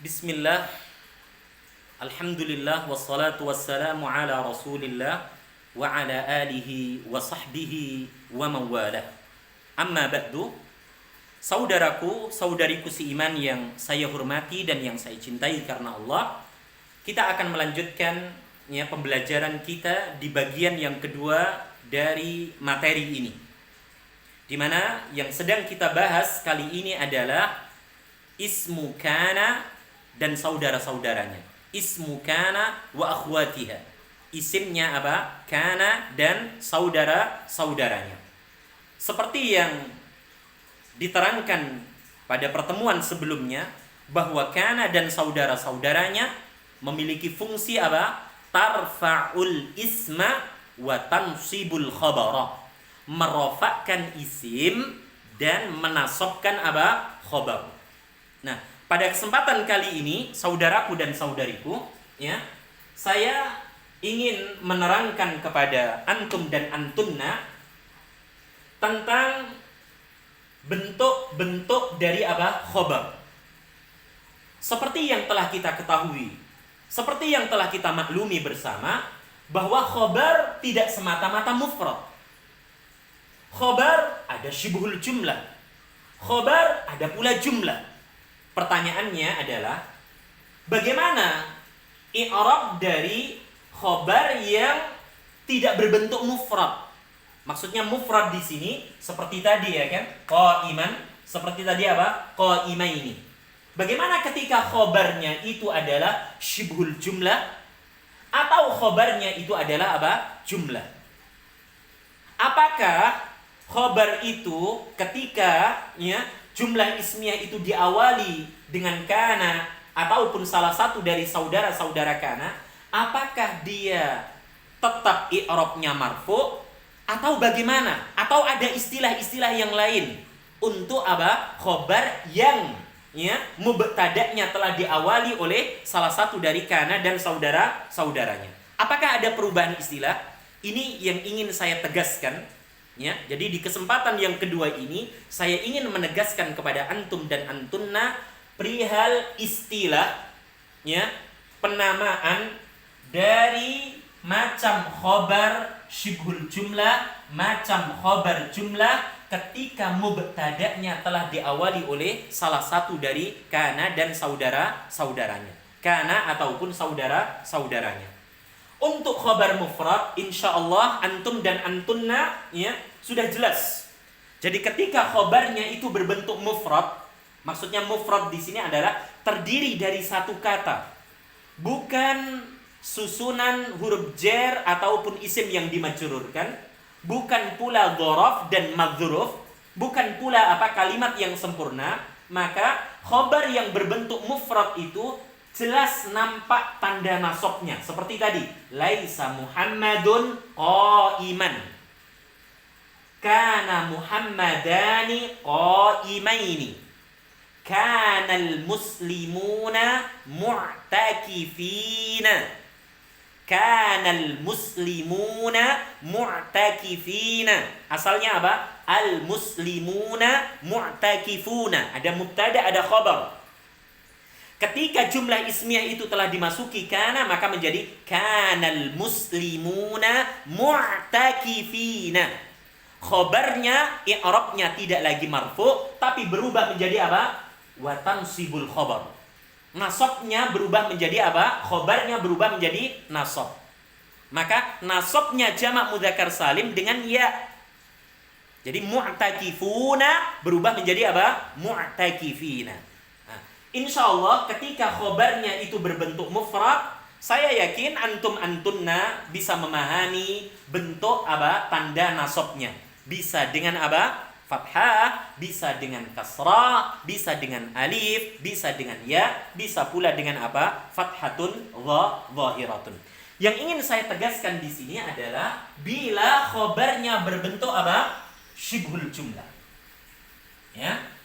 Bismillah, alhamdulillah, wassalatu wassalamu ala rasulillah wa ala alihi wa sahbihi wa mawalah. Amma ba'du, saudaraku, saudariku seiman yang saya hormati dan yang saya cintai karena Allah, kita akan melanjutkan pembelajaran kita di bagian yang kedua dari materi ini, di mana yang sedang kita bahas kali ini adalah ismu kana dan saudara-saudaranya. Ismu kana wa akhwatiha. Isimnya apa? Kana dan saudara-saudaranya. Seperti yang diterangkan pada pertemuan sebelumnya, bahwa kana dan saudara-saudaranya memiliki fungsi apa? Tarfa'ul isma wa tansibul khabara. Merofakkan isim dan menasabkan apa? Khabar. Nah, pada kesempatan kali ini, saudaraku dan saudariku, saya ingin menerangkan kepada antum dan antunna tentang bentuk-bentuk dari apa? Khabar. Seperti yang telah kita ketahui, seperti yang telah kita maklumi bersama, bahwa khabar tidak semata-mata mufrad. Khabar ada syibhul jumlah. Khabar ada pula jumlah. Pertanyaannya adalah, bagaimana i'rab dari khabar yang tidak berbentuk mufrad? Maksudnya mufrad di sini seperti tadi ya kan? Qaiman, seperti tadi apa? Qaimaini. Bagaimana ketika khabarnya itu adalah syibhul jumlah atau khabarnya itu adalah apa? Jumlah. Apakah khabar itu ketika jumlah ismiyah itu diawali dengan kana ataupun salah satu dari saudara-saudara kana, apakah dia tetap i'rabnya marfu atau bagaimana? Atau ada istilah-istilah yang lain untuk apa? Khabar yang mubtada'nya telah diawali oleh salah satu dari kana dan saudara-saudaranya. Apakah ada perubahan istilah? Ini yang ingin saya tegaskan. Jadi di kesempatan yang kedua ini saya ingin menegaskan kepada antum dan antunna perihal istilah penamaan dari macam khabar syibhul jumlah, macam khabar jumlah ketika mubtada'nya telah diawali oleh salah satu dari kana dan saudara-saudaranya. Kana ataupun saudara-saudaranya. Untuk khabar mufrad, insyaallah antum dan antunna sudah jelas. Jadi ketika khabarnya itu berbentuk mufrad, maksudnya mufrad di sini adalah terdiri dari satu kata, bukan susunan huruf jar ataupun isim yang dimajrurkan, bukan pula dzaraf dan madzruf, bukan pula kalimat yang sempurna, maka khabar yang berbentuk mufrad itu jelas nampak tanda nasabnya. Seperti tadi, laisa Muhammadun qaiman, kana Muhammadani qaimaini, kana al-muslimuna mu'takifina, kana al-muslimuna mu'takifina. Asalnya apa? Al-muslimuna mu'takifuna. Ada mubtada, ada khabar. Ketika jumlah ismiyah itu telah dimasuki kana, maka menjadi kanal muslimuna mu'takifina. Khabarnya, i'rabnya tidak lagi marfu, tapi berubah menjadi apa? Wa tansibul khabar. Nasabnya berubah menjadi apa? Khabarnya berubah menjadi nasab. Maka nasabnya jamak mudzakkar salim dengan ya. Jadi mu'takifuna berubah menjadi apa? Mu'takifina. Insyaallah ketika khobarnya itu berbentuk mufrad, saya yakin antum-antunna bisa memahami bentuk tanda nasabnya. Bisa dengan fathah, bisa dengan kasrah, bisa dengan alif, bisa dengan ya, bisa pula dengan fathatun zahiratun. Yang ingin saya tegaskan di sini adalah bila khobarnya berbentuk syibhul jumlah.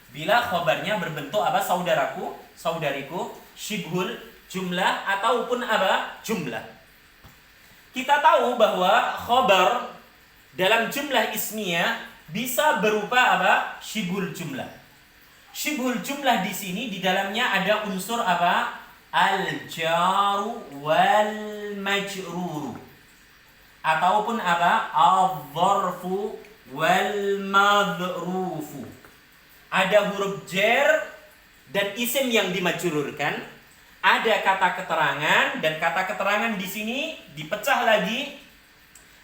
Bila khobarnya berbentuk saudaraku, saudariku, syibhul jumlah ataupun jumlah. Kita tahu bahwa khobar dalam jumlah ismiyah bisa berupa syibhul jumlah. syibhul jumlah di sini di dalamnya ada unsur apa? Al-jaru wal majruru. Ataupun apa? Al-dzarfu wal madrufu. Ada huruf jar dan isim yang dimajrurkan. Ada kata keterangan, dan kata keterangan di sini dipecah lagi.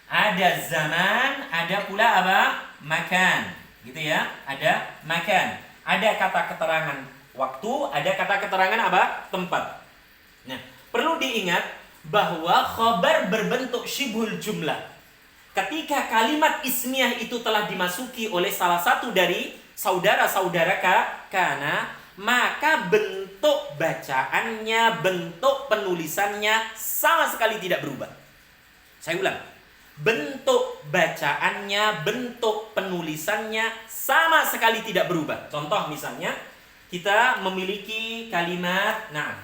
Ada zaman, ada pula apa? Makan. Gitu ya. Ada makan. Ada kata keterangan waktu, ada kata keterangan apa? Tempat. Nah, perlu diingat bahwa khabar berbentuk syibhul jumlah. Ketika kalimat ismiyah itu telah dimasuki oleh salah satu dari saudara-saudara kana, maka bentuk bacaannya, bentuk penulisannya sama sekali tidak berubah. Saya ulang. Bentuk bacaannya, bentuk penulisannya sama sekali tidak berubah. Contoh misalnya, kita memiliki kalimat, nah,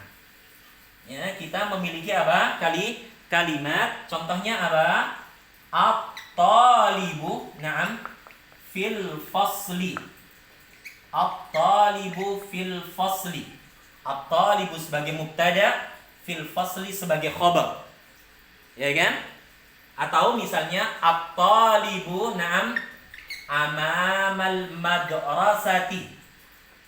ya, kita memiliki apa? Kalimat, contohnya apa? At-talibu, na'am, fil fasli. At-talibu fil fasli. At-talibu sebagai mubtada, fil fasli sebagai khabar. Ya kan? Atau misalnya at-talibu, na'am, amamal madrasati.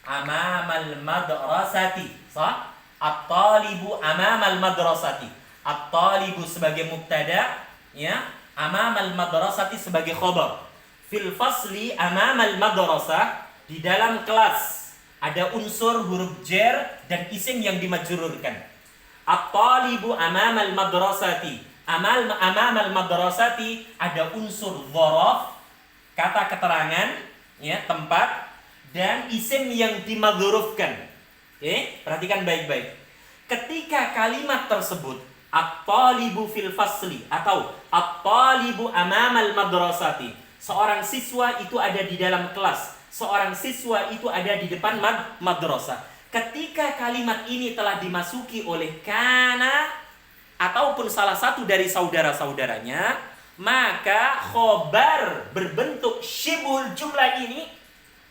Amamal madrasati. Sah? At-talibu amamal madrasati. At-talibu sebagai mubtada, ya, amamal madrasati sebagai khabar. Fil fasli amamal madrasah, di dalam kelas ada unsur huruf jar dan isim yang dimajrurkan. At-talibu amamal madrasati. Amamal madrasati ada unsur dzaraf, kata keterangan, ya, tempat, dan isim yang dimadzurufkan. Perhatikan baik-baik. Ketika kalimat tersebut at-talibu fil fasli atau at-talibu amamal madrasati, seorang siswa itu ada di dalam kelas, seorang siswa itu ada di depan madrasah. Ketika kalimat ini telah dimasuki oleh kana ataupun salah satu dari saudara-saudaranya, maka khobar berbentuk syibhul jumlah ini,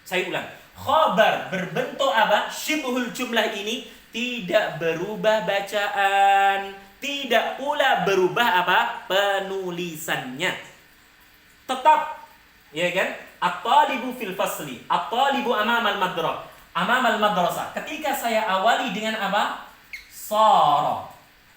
saya ulang, khobar berbentuk apa? Syibhul jumlah ini tidak berubah bacaan, tidak pula berubah apa? Penulisannya. Tetap, ya kan? At-talibu fil fasli, at-talibu amamal madrasah. Ketika saya awali dengan apa? Sara.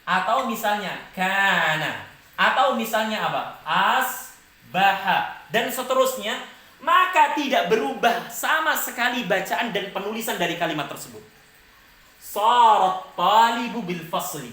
Atau misalnya kana, atau misalnya apa? Asbaha, dan seterusnya, maka tidak berubah sama sekali bacaan dan penulisan dari kalimat tersebut. Sarat talibu bil fasli.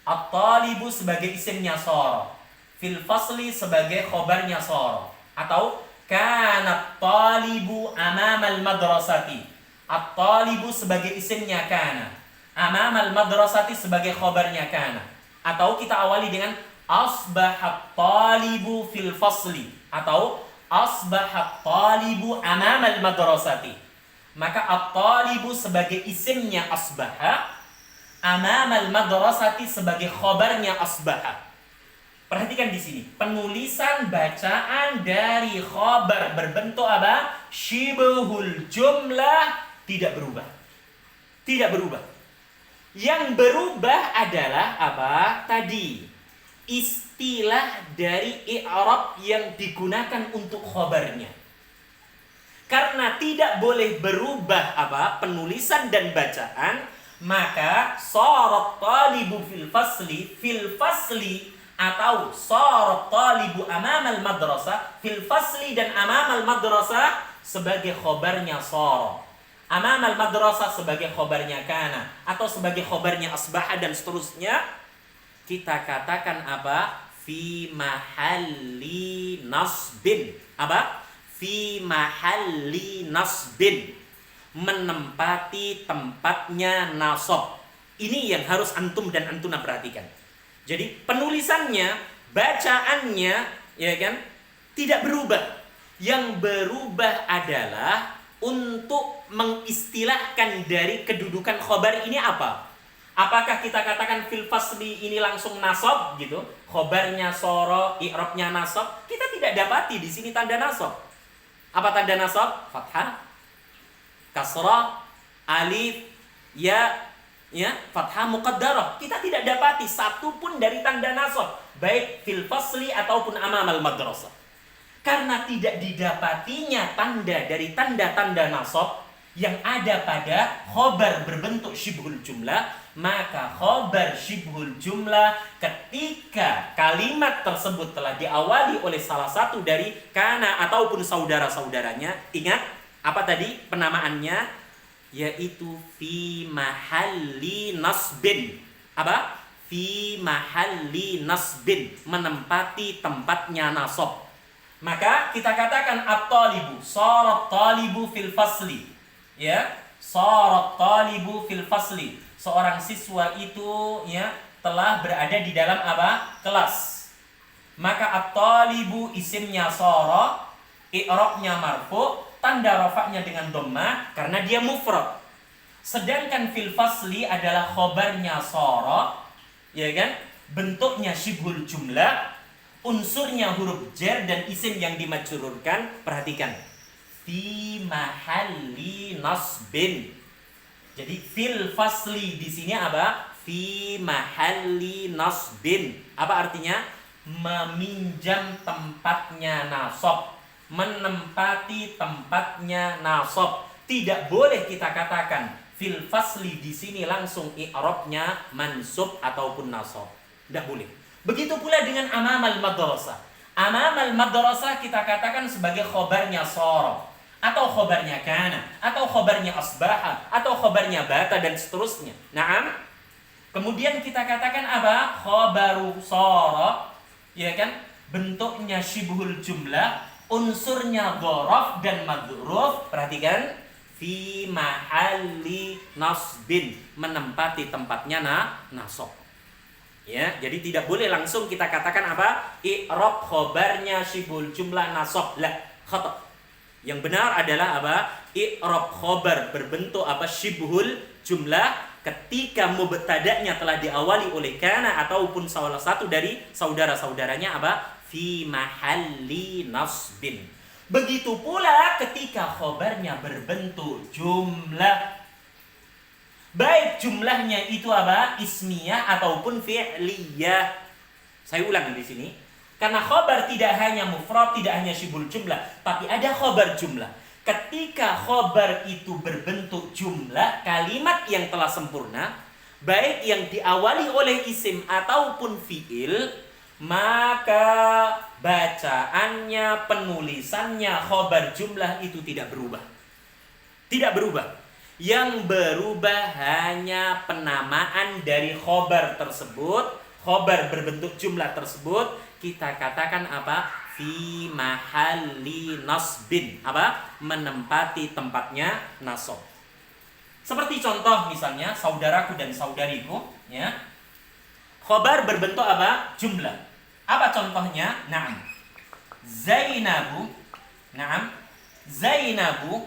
At-talibu sebagai isimnya sara, fil fasli sebagai khobarnya sara. Atau kanat talibu amamal madrasati. At-talibu sebagai isimnya kana, amamal madrasati sebagai khobarnya kana. Atau kita awali dengan asbahat talibu fil fasli, atau asbahat talibu amamal madrasati. Maka at-talibu sebagai isimnya asbaha, amamal madrasati sebagai khobarnya asbaha. Perhatikan di sini, penulisan bacaan dari khobar berbentuk apa? Syibhul jumlah tidak berubah. Tidak berubah. Yang berubah adalah apa? Tadi istilah dari i'rab yang digunakan untuk khobarnya. Karena tidak boleh berubah apa? Penulisan dan bacaan, maka sarat talibu fil fasli atau sarat talibu amamal madrasah, fil fasli dan amamal madrasah sebagai khobarnya sara, amamal madrasah sebagai khobarnya kana, atau sebagai khobarnya asbaha, dan seterusnya. Kita katakan apa? Fi mahalli nasbin. Apa? Fi mahalli nasbin. Menempati tempatnya nasab. Ini yang harus antum dan antuna perhatikan. Jadi penulisannya, bacaannya, ya kan, tidak berubah. Yang berubah adalah untuk mengistilahkan dari kedudukan khobar ini apa? Apakah kita katakan fil fasli ini langsung nasab gitu? Khobarnya soro, i'rabnya nasab? Kita tidak dapati di sini tanda nasab. Apa tanda nasab? Fathah. kasrah, alif, ya, fathah muqaddarah. Kita tidak dapati satu pun dari tanda nasab, baik fil fasli ataupun amamal madrasah. Karena tidak didapatinya tanda dari tanda-tanda nasab yang ada pada khobar berbentuk syibhul jumlah, maka khobar syibhul jumlah ketika kalimat tersebut telah diawali oleh salah satu dari kana ataupun saudara-saudaranya, ingat apa tadi penamaannya? Yaitu fi mahalli nasbin. Apa? Fi mahalli nasbin, menempati tempatnya nasab. Maka kita katakan at-talibu, sharat talibu fil fasli. Ya, sharat talibu fil fasli. Seorang siswa itu ya telah berada di dalam apa? Kelas. Maka at-talibu isimnya shara, i'rabnya marfu, tanda rafa'nya dengan dhammah karena dia mufrad. Sedangkan fil fasli adalah khobarnya shara, ya kan? Bentuknya syibhul jumlah, unsurnya huruf jar dan isim yang dimajrurkan. Perhatikan, fi mahalli nasbin. Jadi fil fasli di sini apa? Fi mahalli nasbin. Apa artinya? Meminjam tempatnya nasab, menempati tempatnya nasab. Tidak boleh kita katakan fil fasli di sini langsung i'rabnya mansub ataupun nasab. Tidak boleh. Begitu pula dengan amamal madrasah. Amamal madrasah kita katakan sebagai khobarnya shara, atau khobarnya kana, atau khobarnya asbaha, atau khobarnya bata dan seterusnya. Naam. Kemudian kita katakan apa? Khobaru shara, ya kan? Bentuknya syibhul jumlah, unsurnya dzaraf dan madzruf. Perhatikan, fi mahalli nasbin, menempati tempatnya nasab. Ya, jadi tidak boleh langsung kita katakan apa? I'rab khobarnya syibhul jumlah nasab. Lah, khata'. Yang benar adalah apa? I'rab khobar berbentuk apa? Syibhul jumlah ketika mubtada'nya telah diawali oleh kana ataupun salah satu dari saudara-saudaranya apa? Fi mahalli nasbin. Begitu pula ketika khobarnya berbentuk jumlah, baik jumlahnya itu apa? Ismiyah ataupun fi'liyah. Saya ulang di sini. Karena khobar tidak hanya mufrad, tidak hanya syibhul jumlah, tapi ada khobar jumlah. Ketika khobar itu berbentuk jumlah, kalimat yang telah sempurna, baik yang diawali oleh isim ataupun fi'il, maka bacaannya, penulisannya khobar jumlah itu tidak berubah. Tidak berubah. Yang berubah hanya penamaan dari khobar tersebut, khobar berbentuk jumlah tersebut, kita katakan apa? Fi mahalli nasbin. Apa? Menempati tempatnya nasab. Seperti contoh misalnya, saudaraku dan saudariku, ya. Khobar berbentuk apa? Jumlah. Apa contohnya? Naam. Zainabu. Naam. Zainabu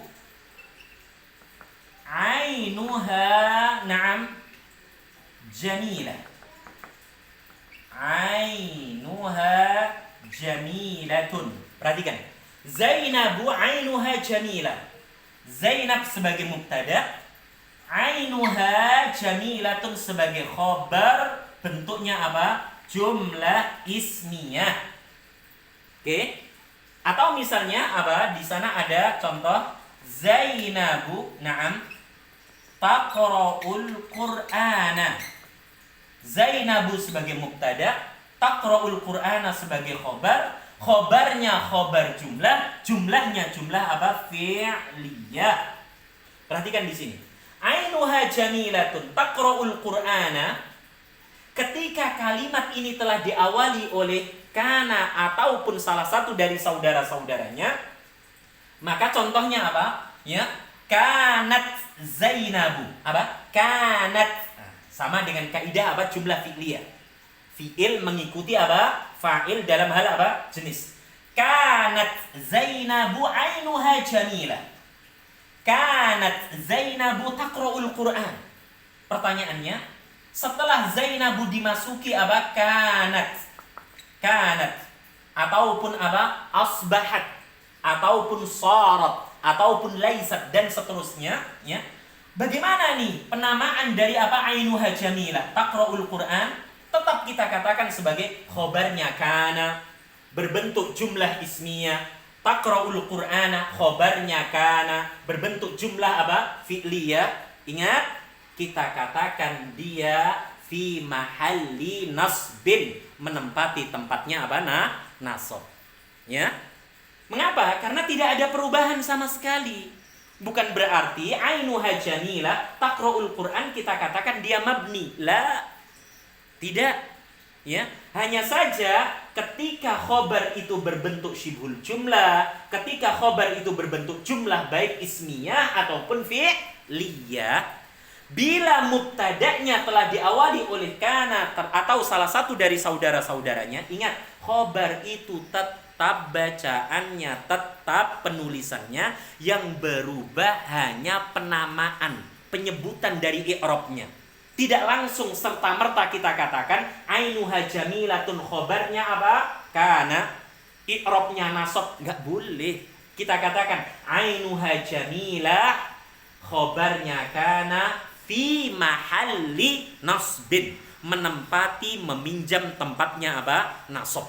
ainuha na'am jamilah. Ainuha jamilatun. Perhatikan. Zainabu ainuha jamilah. Zainab sebagai mubtada, ainuha jamilatun sebagai khobar, bentuknya apa? Jumlah ismiyah. Oke? Atau misalnya apa? Di sana ada contoh Zainabu na'am taqra'ul Qur'ana. Zainabu sebagai mubtada, taqra'ul Qur'ana sebagai khobar. Khobarnya khobar jumlah, jumlahnya jumlah apa? Fi'liyah. Perhatikan di sini. Ainuha jamilatun taqra'ul Qur'ana. Ketika kalimat ini telah diawali oleh kana ataupun salah satu dari saudara-saudaranya, maka contohnya apa? Ya, kanat Zainabu. Apa? Kanat. Sama dengan kaidah apa? Jumlah fi'liyah. Fi'il mengikuti apa? Fa'il dalam hal apa? Jenis. Kanat Zainabu ainuha jamilah. Kanat Zainabu taqra'ul Qur'an. Pertanyaannya, setelah Zainabu dimasuki apa? Kanat. Kanat. Ataupun apa? Asbahat. Ataupun sarat. ataupun laisat dan seterusnya, ya. Bagaimana nih penamaan dari apa ainuha jamilah? Taqra'ul Quran tetap kita katakan sebagai khobarnya kana, berbentuk jumlah ismiyah. Taqra'ul Qur'ana khobarnya kana, berbentuk jumlah apa? Fi'liyah. Ingat, kita katakan dia fi mahalli nasbin, menempati tempatnya apa? Nasab. Ya. Mengapa? Karena tidak ada perubahan sama sekali. Bukan berarti ainuha jamilah taqra'ul Qur'an kita katakan dia mabni. La. Tidak. Ya, hanya saja ketika khobar itu berbentuk syibhul jumlah, ketika khobar itu berbentuk jumlah baik ismiyah ataupun fi'liyah, bila mubtada'nya telah diawali oleh kana atau salah satu dari saudara-saudaranya, ingat, khobar itu tetap bacaannya, tetap penulisannya, yang berubah hanya penamaan, penyebutan dari i'rabnya. Tidak langsung serta-merta kita katakan ainuha jamilatun khobarnya apa? Kana, i'rabnya nasab, enggak boleh. Kita katakan ainuha jamilah khobarnya kana fi mahalli nasbin, menempati, meminjam tempatnya apa? Nasab.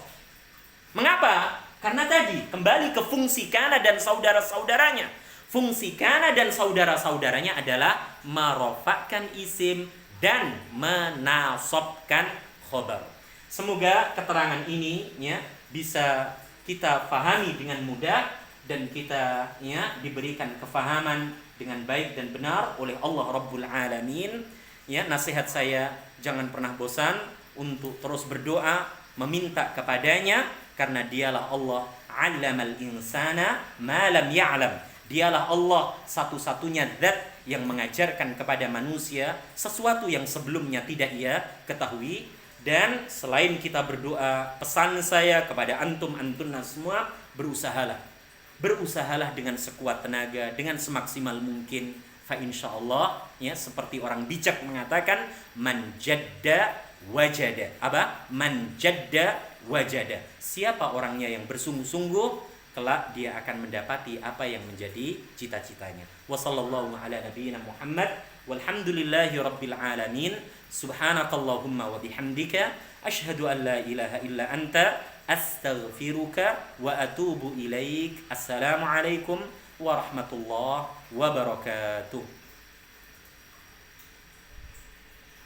Mengapa? Karena tadi kembali ke fungsi kana dan saudara-saudaranya. Fungsi kana dan saudara-saudaranya adalah merofakkan isim dan menasabkan khobar. Semoga keterangan ini ya bisa kita pahami dengan mudah dan kita ya diberikan kefahaman dengan baik dan benar oleh Allah Rabbul Alamin. Ya, nasihat saya, jangan pernah bosan untuk terus berdoa, meminta kepadanya, karena dialah Allah 'allamal insana ma lam ya'lam. Dialah Allah satu-satunya zat yang mengajarkan kepada manusia sesuatu yang sebelumnya tidak ia ketahui. Dan selain kita berdoa, pesan saya kepada antum-antunna semua, berusahalah dengan sekuat tenaga, dengan semaksimal mungkin. Fa insyaallah, ya, seperti orang bijak mengatakan, man jadda wajada. Apa? Man jadda wajada. Siapa orangnya yang bersungguh-sungguh, kelak dia akan mendapati apa yang menjadi cita-citanya. Wassallallahu ala nabiyyina Muhammad walhamdulillahi rabbil alamin. Subhanakallahumma wa bihamdika asyhadu an la ilaha illa anta astaghfiruka wa atubu ilaik. Assalamualaikum warahmatullahi wabarakatuh.